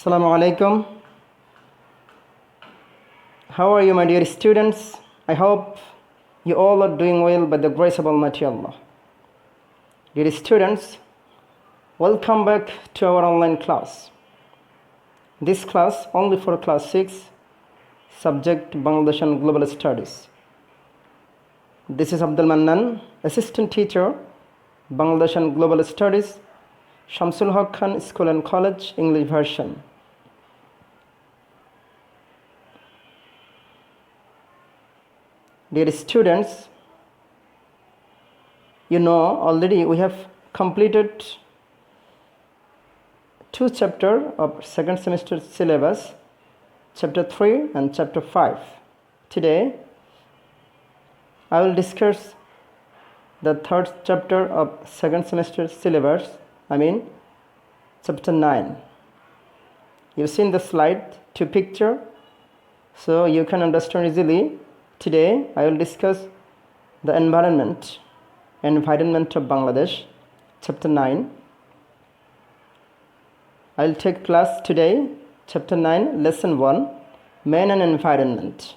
Assalamu alaikum. How are you, my dear students? I hope you all are doing well by the grace of Almighty Allah. Dear students, welcome back to our online class. This class only for class 6, subject Bangladesh and Global Studies. This is Abdul Mannan, assistant teacher, Bangladesh and Global Studies, Shamsul Haq Khan School and College, English version. Dear students, you know already we have completed 2 chapters of second semester syllabus, chapter 3 and chapter 5. Today, I will discuss the 3rd chapter of second semester syllabus, chapter 9. You've seen the slide, 2 picture, so you can understand easily. Today, I will discuss the environment of Bangladesh, chapter 9. I will take class today, chapter 9, lesson 1, Man and Environment.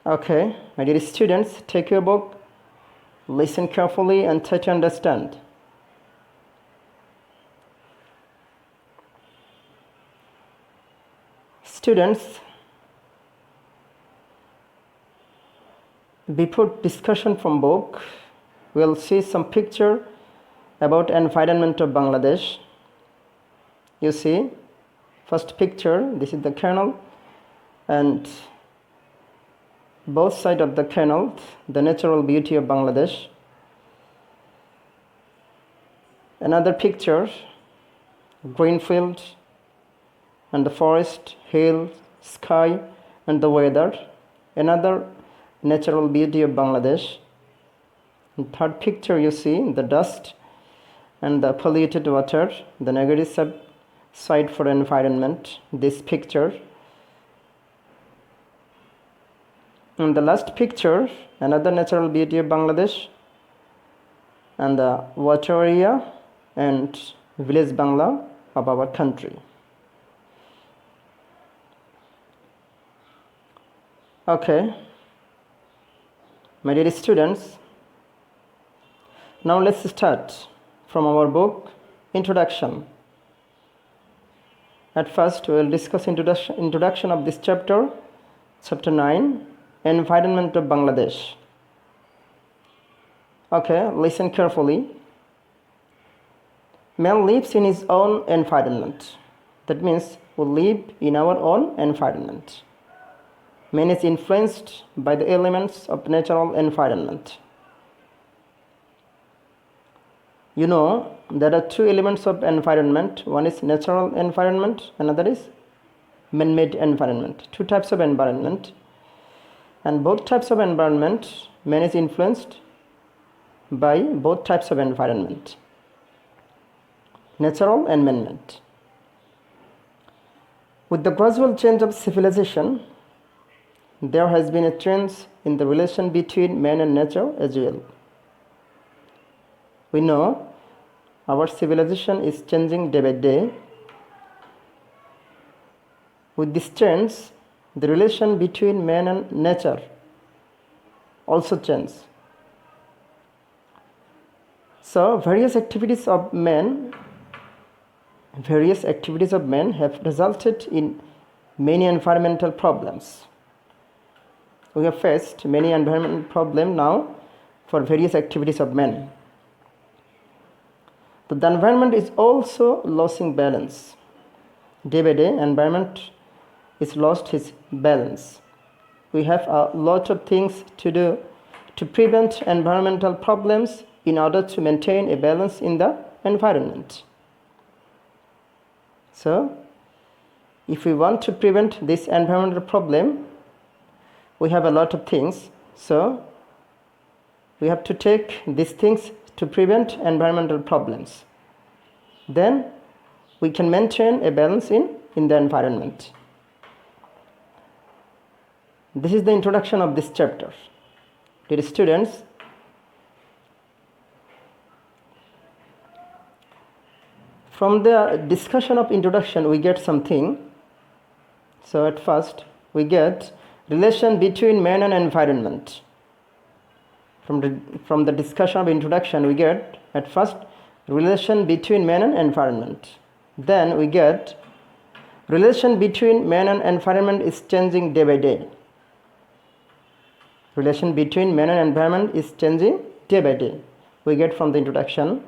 Okay, my dear students, take your book, listen carefully and try to understand. Students, before discussion from book, we'll see some picture about environment of Bangladesh. You see, first picture, this is the canal, and both sides of the canal, the natural beauty of Bangladesh. Another picture, green field and the forest, hill, sky and the weather. Another natural beauty of Bangladesh. And third picture, you see the dust and the polluted water, the negative side for environment, this picture. And the last picture, another natural beauty of Bangladesh and the water area and village Bangla of our country. Okay, my dear students, now let's start from our book, Introduction. At first, we will discuss introduction of this chapter, chapter 9, Environment of Bangladesh. Okay, listen carefully. Man lives in his own environment. That means we live in our own environment. Man is influenced by the elements of natural environment. You know, there are 2 elements of environment. One is natural environment, another is man-made environment. 2 types of environment. And both types of environment, man is influenced by both types of environment, natural and man-made. With the gradual change of civilization, there has been a change in the relation between man and nature as well. We know our civilization is changing day by day. With this change, the relation between man and nature also changes. So, various activities of man have resulted in many environmental problems. We have faced many environmental problems now for various activities of man. But the environment is also losing balance. Day by day, environment is lost its balance. We have a lot of things to do to prevent environmental problems in order to maintain a balance in the environment. So, if we want to prevent this environmental problem, we have a lot of things. So, we have to take these things to prevent environmental problems. Then, we can maintain a balance in the environment. This is the introduction of this chapter. Dear students, From the discussion of introduction, we get something. So at first, we get relation between man and environment. From the discussion of introduction, we get at first relation between man and environment. Then we get relation between man and environment is changing day by day. Relation between man and environment is changing day by day. We get from the introduction.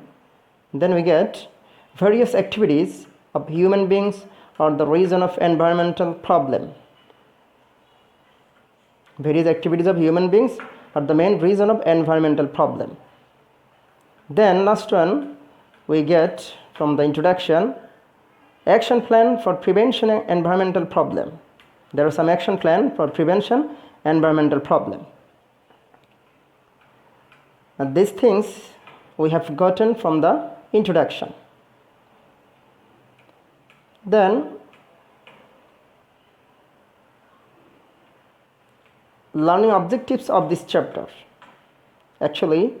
Then we get various activities of human beings are the reason of environmental problem. Various activities of human beings are the main reason of environmental problem. Then last one, we get from the introduction action plan for prevention of environmental problem. There are some action plan for prevention environmental problem. And these things we have gotten from the introduction. Then learning objectives of this chapter. Actually,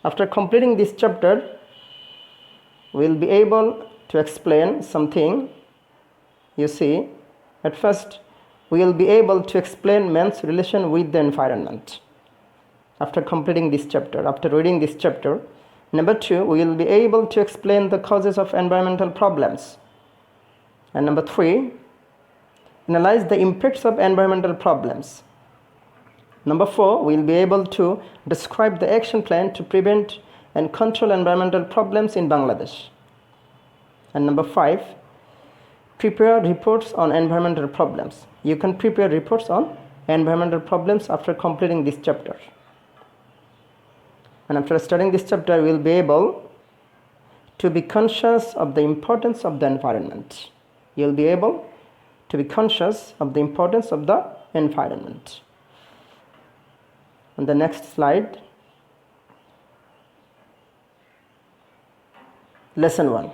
after completing this chapter, we will be able to explain something. You see, at first, we will be able to explain man's relation with the environment. After completing this chapter, after reading this chapter, number 2, we will be able to explain the causes of environmental problems. And number 3, analyze the impacts of environmental problems. Number 4, we will be able to describe the action plan to prevent and control environmental problems in Bangladesh. And number 5, prepare reports on environmental problems. You can prepare reports on environmental problems after completing this chapter. And after studying this chapter, we will be able to be conscious of the importance of the environment. You will be able to be conscious of the importance of the environment. On the next slide, lesson 1.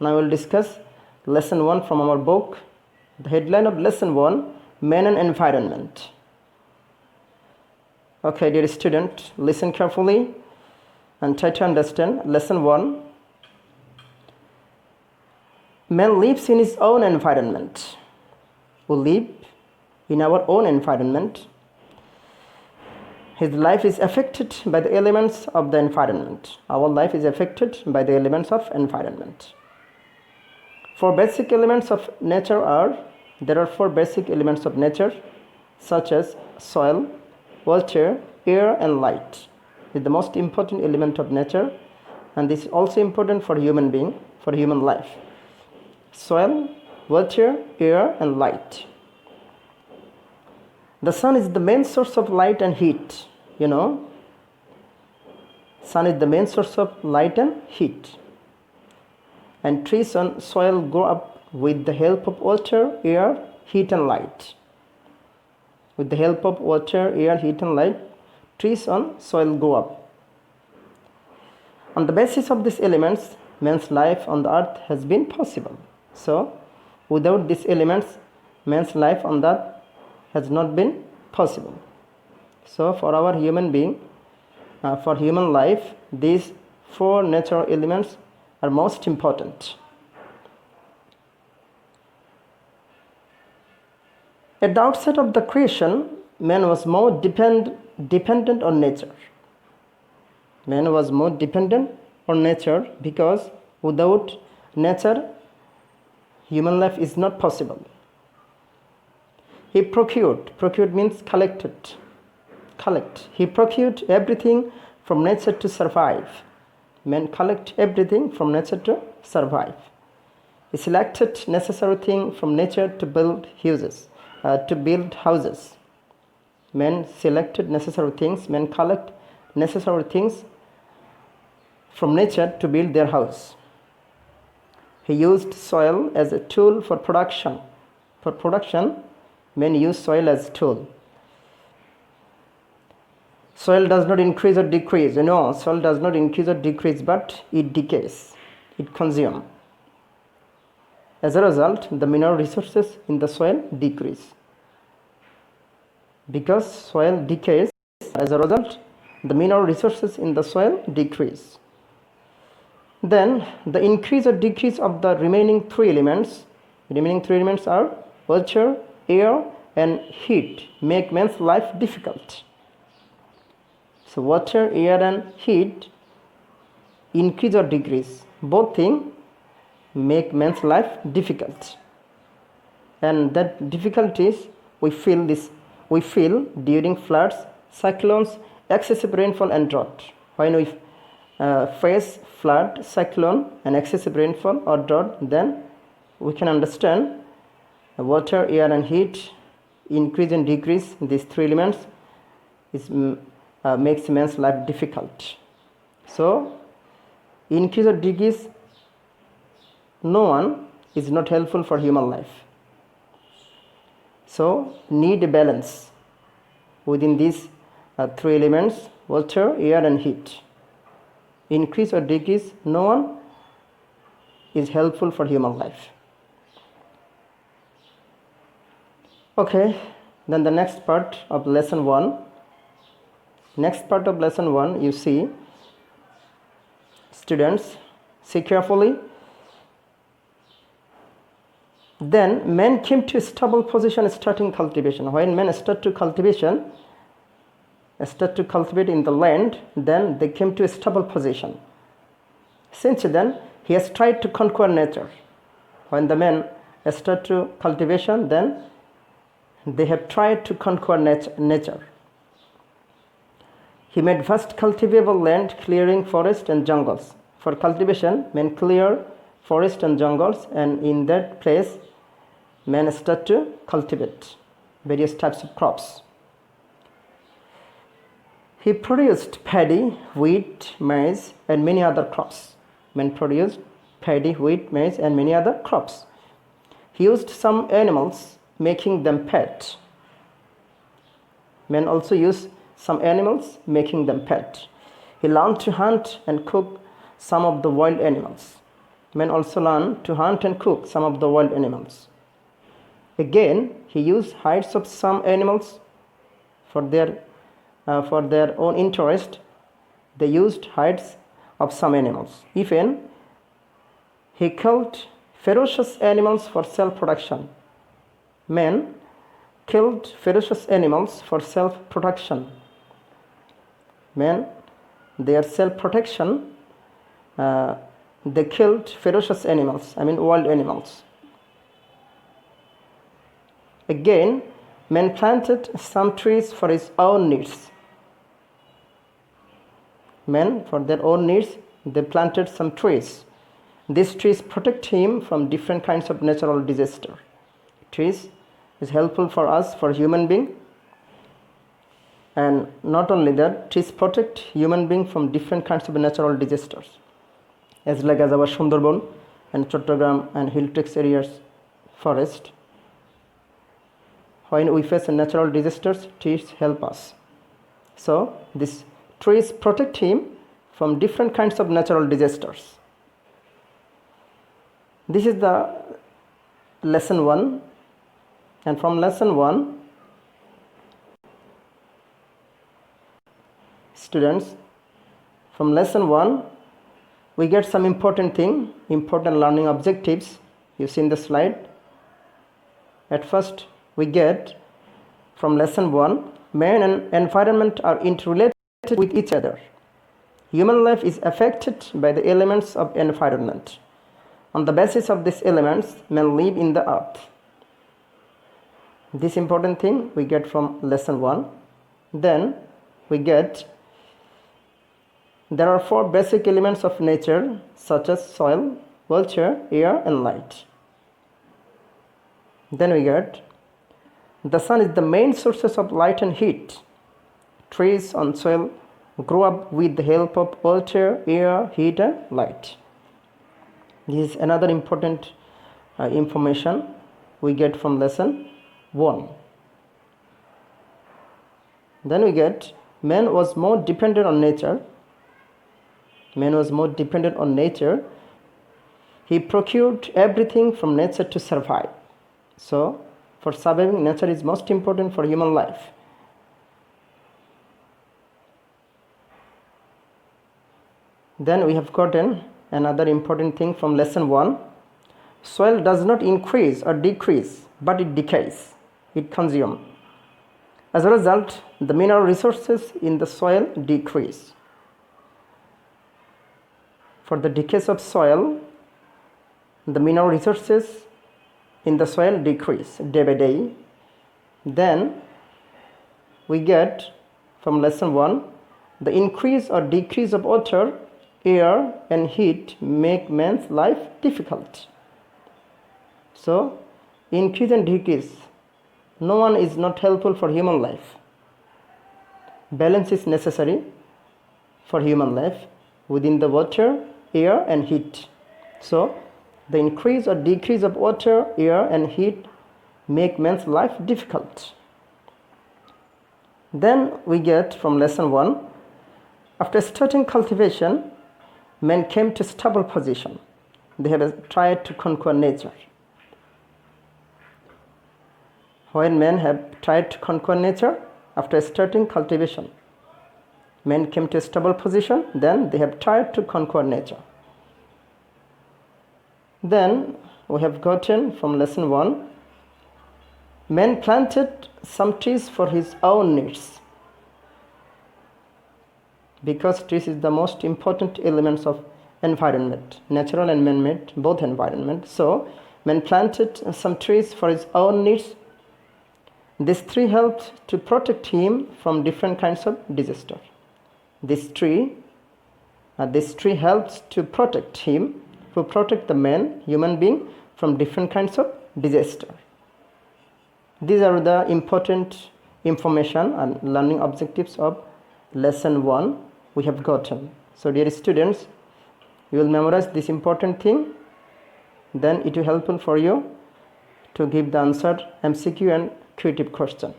Now we will discuss lesson 1 from our book. The headline of lesson 1, Man and Environment. Okay, dear student, listen carefully and try to understand lesson 1. Man lives in his own environment. We live in our own environment. His life is affected by the elements of the environment. Our life is affected by the elements of environment. Four basic elements of nature are, there are 4 basic elements of nature, such as soil, water, air and light. Is the most important element of nature, and this is also important for human being, for human life. Soil, water, air and light. The sun is the main source of light and heat. You know, sun is the main source of light and heat. And trees and soil grow up with the help of water, air, heat and light. With the help of water, air, heat and light, trees and soil grow up. On the basis of these elements, man's life on the earth has been possible. So, without these elements, man's life on the earth has not been possible. So, for our human being, for human life, these 4 natural elements are most important. At the outset of the creation, man was more dependent on nature. Man was more dependent on nature because without nature, human life is not possible. He procured means collect. He procured everything from nature to survive. Men collect everything from nature to survive. He selected necessary things from nature to build houses. Men selected necessary things. Men collect necessary things from nature to build their house. He used soil as a tool for production. For production, men use soil as a tool. Soil does not increase or decrease. Soil does not increase or decrease, but it decays. It consumes. As a result, the mineral resources in the soil decrease. Because soil decays, as a result, the mineral resources in the soil decrease. Then the increase or decrease of the remaining three elements are water, air, and heat, make man's life difficult. So water, air, and heat increase or decrease, both things make man's life difficult. And that difficulties we feel during floods, cyclones, excessive rainfall, and drought. When we face flood, cyclone, and excessive rainfall or drought, then we can understand water, air, and heat increase and decrease. These three elements makes man's life difficult. So increase or decrease, no one is not helpful for human life. So need a balance within these three elements: water, air, and heat. Increase or decrease, no one is helpful for human life. Okay, then the next part of lesson 1. Next part of lesson 1, you see, students, see carefully. Then men came to a stable position starting cultivation. When men start to cultivate in the land, then they came to a stable position. Since then, he has tried to conquer nature. When the men start to cultivation, then they have tried to conquer nature. He made vast cultivable land, clearing forest and jungles. For cultivation, men clear forest and jungles, and in that place, men start to cultivate various types of crops. He produced paddy, wheat, maize, and many other crops. Men produced paddy, wheat, maize, and many other crops. He used some animals, making them pet. Men also use some animals, making them pet. He learned to hunt and cook some of the wild animals. Men also learned to hunt and cook some of the wild animals. Again, he used hides of some animals for their own interest. They used hides of some animals. Even he killed ferocious animals for self-protection. Men killed ferocious animals for self-protection. Men, their self-protection, they killed ferocious animals, wild animals. Again, men planted some trees for his own needs. Men, for their own needs, they planted some trees. These trees protect him from different kinds of natural disaster. Trees is helpful for us, for human being. And not only that, trees protect human being from different kinds of natural disasters. As like as our Sundarban and Chattogram and Hilltrex areas forest. When we face natural disasters, trees help us. So these trees protect him from different kinds of natural disasters. This is the lesson 1. And from lesson 1, students, from lesson 1, we get some important learning objectives. You see in the slide. At first, we get from lesson 1, man and environment are interrelated with each other. Human life is affected by the elements of environment. On the basis of these elements, men live in the earth. This important thing we get from lesson 1. Then we get there are 4 basic elements of nature, such as soil, water, air, and light. Then we get the sun is the main sources of light and heat. Trees on soil grow up with the help of water, air, heat, and light. This is another important information we get from lesson 1. Then we get man was more dependent on nature. Man was more dependent on nature. He procured everything from nature to survive. So, for surviving, nature is most important for human life. Then we have gotten another important thing from lesson 1. Soil does not increase or decrease, but it decays. It consumes. As a result, the mineral resources in the soil decrease. For the decay of soil, the mineral resources in the soil decrease day by day. Then we get from lesson 1, the increase or decrease of water, air and heat make man's life difficult. So, increase and decrease, no one is not helpful for human life. Balance is necessary for human life within the water, air and heat. So, the increase or decrease of water, air and heat make man's life difficult. Then we get from lesson 1, after starting cultivation, men came to stable position. They have tried to conquer nature. When men have tried to conquer nature, after starting cultivation, men came to a stable position, then they have tried to conquer nature. Then we have gotten from lesson 1, man planted some trees for his own needs, because trees is the most important elements of environment, natural and man-made, both environment. So man planted some trees for his own needs. This tree helped to protect him from different kinds of disaster. This tree helps to protect him, to protect the man, human being, from different kinds of disaster. These are the important information and learning objectives of lesson 1 we have gotten. So dear students, you will memorize this important thing, then it will helpful for you to give the answer MCQ and creative question.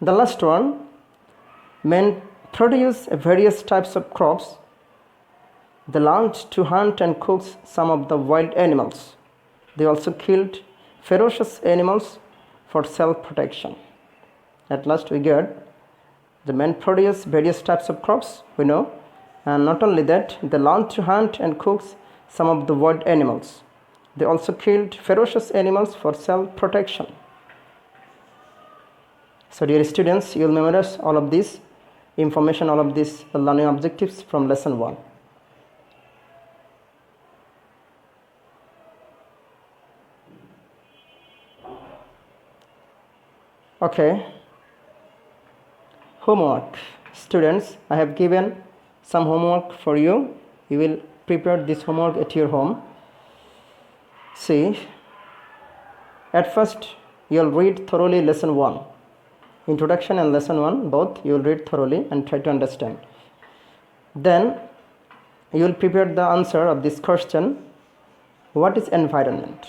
The last one, men produce various types of crops. They learned to hunt and cook some of the wild animals. They also killed ferocious animals for self-protection. At last we get the men produce various types of crops, we know, and not only that, they learned to hunt and cook some of the wild animals. They also killed ferocious animals for self-protection. So dear students, you will memorize all of this information, all of these learning objectives from lesson 1. Okay. Homework. Students, I have given some homework for you. You will prepare this homework at your home. See, at first you will read thoroughly lesson 1. Introduction and lesson 1, both you will read thoroughly and try to understand. Then you will prepare the answer of this question. What is environment?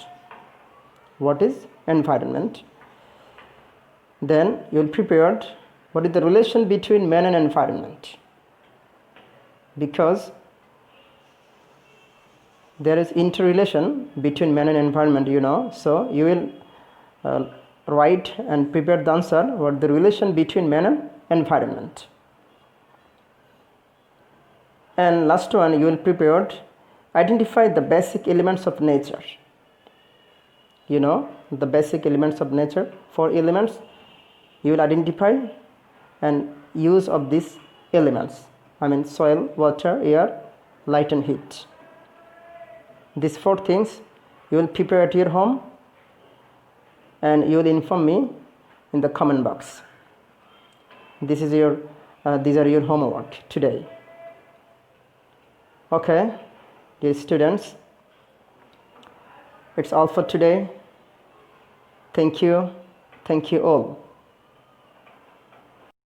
What is environment? Then you will prepare what is the relation between man and environment. Because there is interrelation between man and environment, you know. So you will write and prepare the answer what the relation between man and environment. And last one, you will prepare identify the basic elements of nature. You know the basic elements of nature, 4 elements. You will identify and use of these elements. I mean soil, water, air, light and heat. These 4 things you will prepare at your home and you will inform me in the comment box. This is your these are your homework today. Okay, dear students, it's all for today. Thank you all.